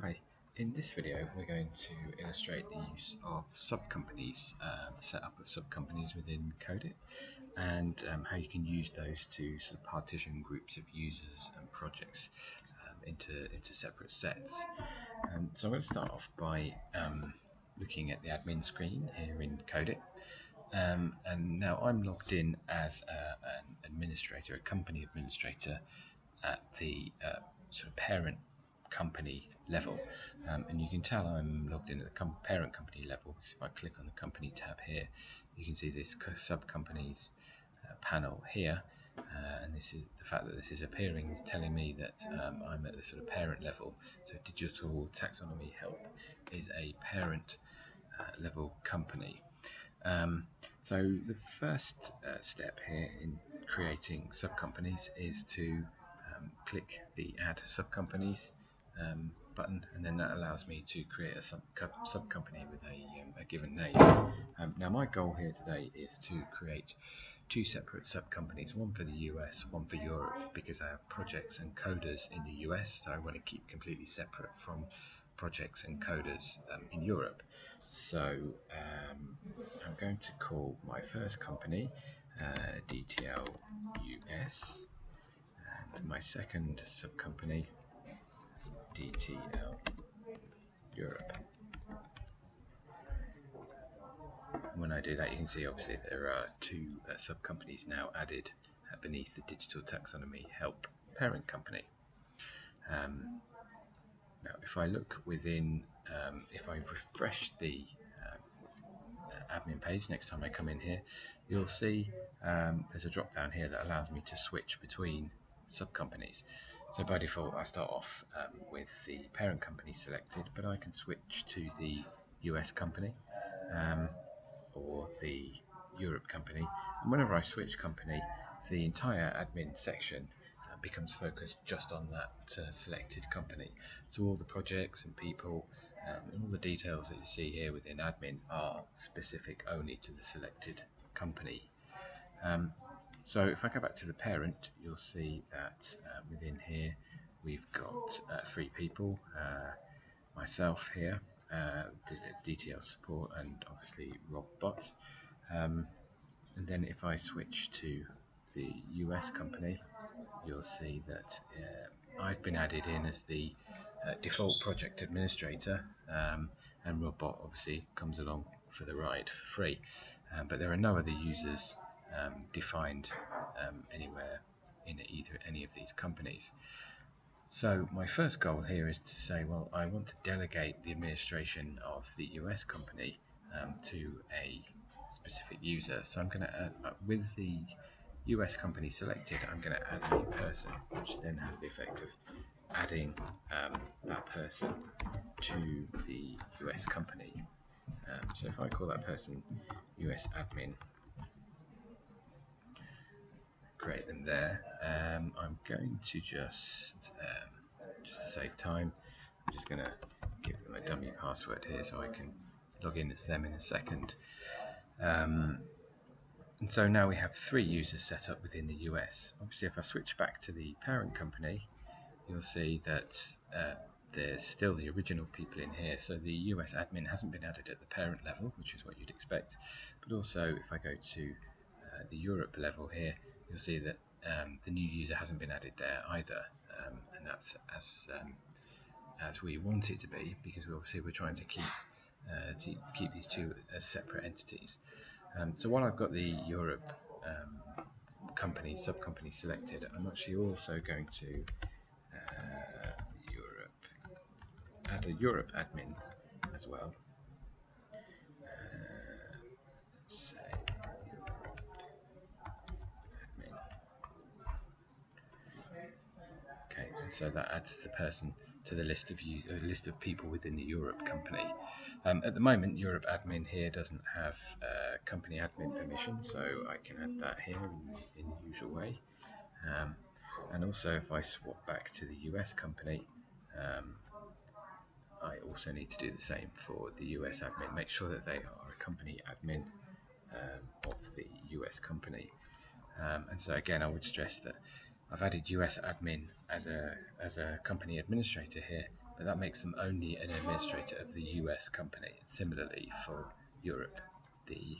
Hi, in this video we're going to illustrate the use of sub-companies, the setup of sub-companies within Codeit, and how you can use those to sort of partition groups of users and projects into separate sets. So I'm going to start off by looking at the admin screen here in Codeit. And now I'm logged in as an administrator, a company administrator at the sort of parent company level, and you can tell I'm logged in at the parent company level because if I click on the company tab here, you can see this sub-companies panel here, and this is the fact that this is appearing is telling me that I'm at the sort of parent level. So Digital Taxonomy Help is a parent level company. So the first step here in creating sub-companies is to click the Add Sub-Companies button, and then that allows me to create a sub-company with a given name. Now my goal here today is to create two separate sub-companies, one for the US, one for Europe, because I have projects and coders in the US that I want to keep completely separate from projects and coders in Europe. So I'm going to call my first company DTL US, and my second sub-company DTL Europe. And when I do that, you can see obviously there are two sub-companies now added beneath the Digital Taxonomy Help parent company. Now if I look within, if I refresh the admin page next time I come in here, you'll see there's a drop down here that allows me to switch between sub-companies. So by default I start off with the parent company selected, but I can switch to the US company or the Europe company, and whenever I switch company, the entire admin section becomes focused just on that selected company. So all the projects and people and all the details that you see here within admin are specific only to the selected company. So if I go back to the parent, you'll see that within here we've got three people, myself here, DTL support, and obviously Robbot. And then if I switch to the US company, you'll see that I've been added in as the default project administrator, and Robbot obviously comes along for the ride for free, but there are no other users defined anywhere in any of these companies. So my first goal here is to say, well, I want to delegate the administration of the US company to a specific user. So I'm going to add, with the US company selected, I'm going to add a new person, which then has the effect of adding that person to the US company. So if I call that person US admin, create them there, I'm going to just to save time, I'm just going to give them a dummy password here so I can log in as them in a second. And so now we have three users set up within the US. Obviously if I switch back to the parent company, you'll see that there's still the original people in here. So the US admin hasn't been added at the parent level, which is what you'd expect, but also if I go to the Europe level here, you'll see that the new user hasn't been added there either, and that's as we want it to be, because we're trying to keep these two as separate entities. So while I've got the Europe sub-company selected, I'm actually also going to add a Europe admin as well. Let's say admin. Okay, and so that adds the person to the list of people within the Europe company. At the moment, Europe admin here doesn't have company admin permission, so I can add that here in the usual way. And also, if I swap back to the US company, I also need to do the same for the US admin. Make sure that they are a company admin of the US company. And so again, I would stress that I've added US admin as a company administrator here, but that makes them only an administrator of the US company. Similarly for Europe, the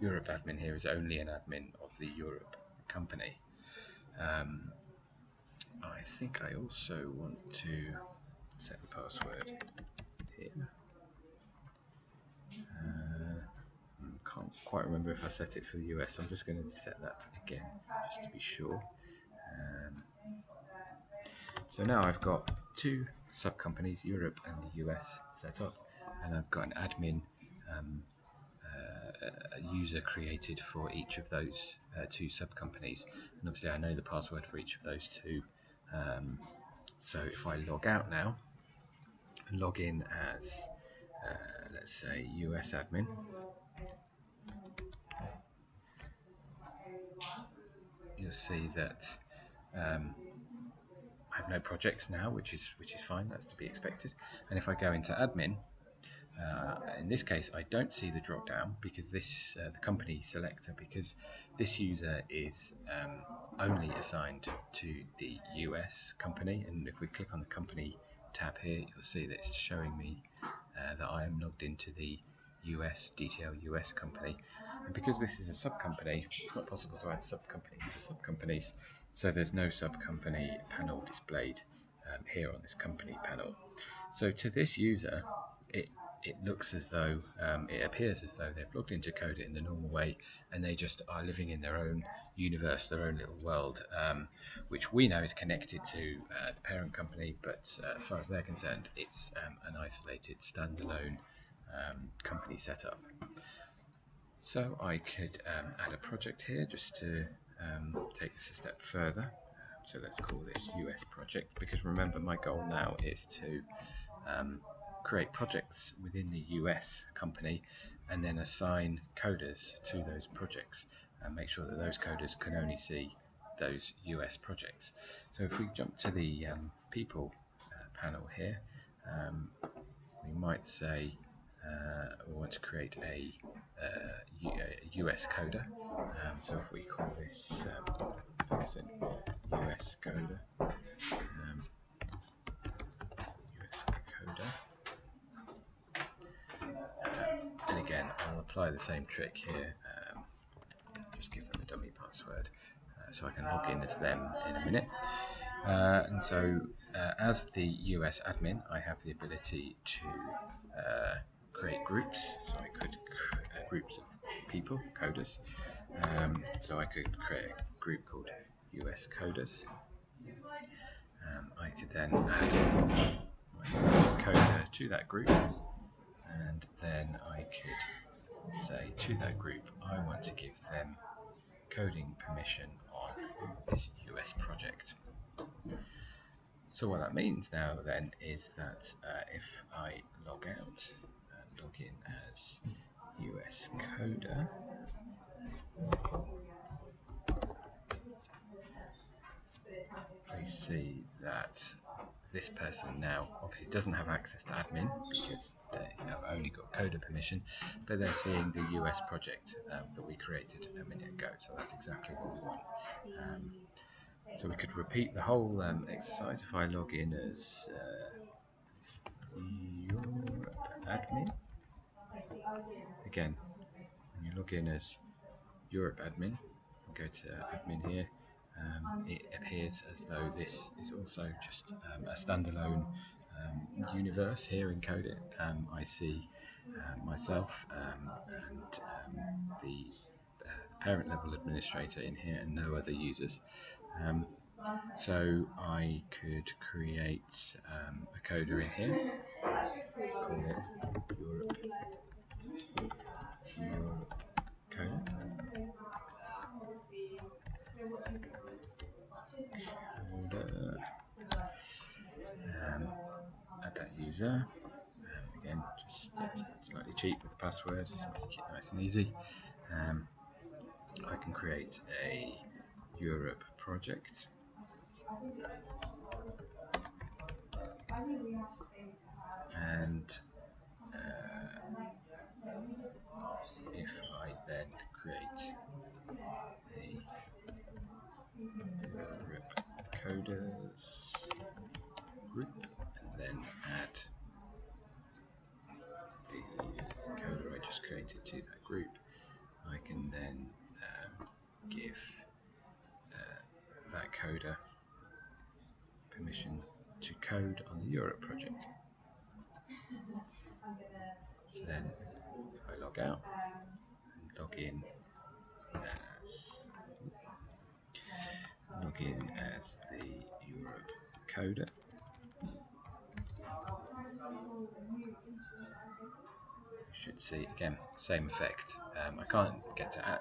Europe admin here is only an admin of the Europe company. I think I also want to set the password here. Can't quite remember if I set it for the US, so I'm just going to set that again just to be sure. So now I've got two sub-companies, Europe and the US, set up, and I've got an admin a user created for each of those two sub-companies, and obviously I know the password for each of those two. So if I log out now and log in as let's say US admin, you'll see that I have no projects now, which is fine. That's to be expected. And if I go into admin, in this case I don't see the drop down because this the company selector, because this user is only assigned to the US company, and if we click on the company tab here, you'll see that it's showing me that I am logged into the US DTL US company, and because this is a sub-company, it's not possible to add sub-companies to sub-companies, so there's no sub-company panel displayed here on this company panel. So to this user, it looks as though, it appears as though they've logged into Codeit in the normal way, and they just are living in their own universe, their own little world, which we know is connected to the parent company, but as far as they're concerned, it's an isolated, standalone company setup. So I could add a project here just to take this a step further. So let's call this US project, because remember my goal now is to create projects within the US company and then assign coders to those projects and make sure that those coders can only see those US projects. So if we jump to the people panel here, we might say we want to create a US coder. So if we call this person US coder, and again I'll apply the same trick here, just give them a dummy password so I can log in as them in a minute. And so as the US admin, I have the ability to create groups, so I could groups of people, coders. So I could create a group called US coders. I could then add my US coder to that group, and then I could say to that group I want to give them coding permission on this US project. So what that means now then is that if I log out and log in as US coder, we see that this person now obviously doesn't have access to admin because they have only got coder permission, but they're seeing the US project that we created a minute ago, so that's exactly what we want. So we could repeat the whole exercise. If I log in as Europe admin, again, when you log in as Europe admin, go to admin here, it appears as though this is also just a standalone universe here in Codeit. I see myself and the parent level administrator in here and no other users. So I could create a coder in here, call it Europe coder. Add that user. Again, just slightly cheap with the password, just make it nice and easy. I can create a Europe project. And if I then create a Europe coders group and entry code on the Europe project. So then if I log out and log in as the Europe coder, you should see again same effect. I can't get to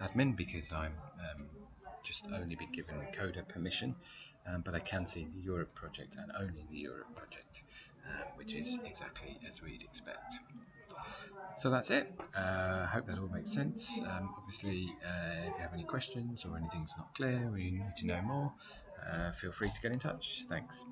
admin because I'm just only been given coder permission, but I can see the Europe project and only the Europe project, which is exactly as we'd expect. So that's it. Hope that all makes sense. Obviously, if you have any questions or anything's not clear or you need to know more, feel free to get in touch. Thanks.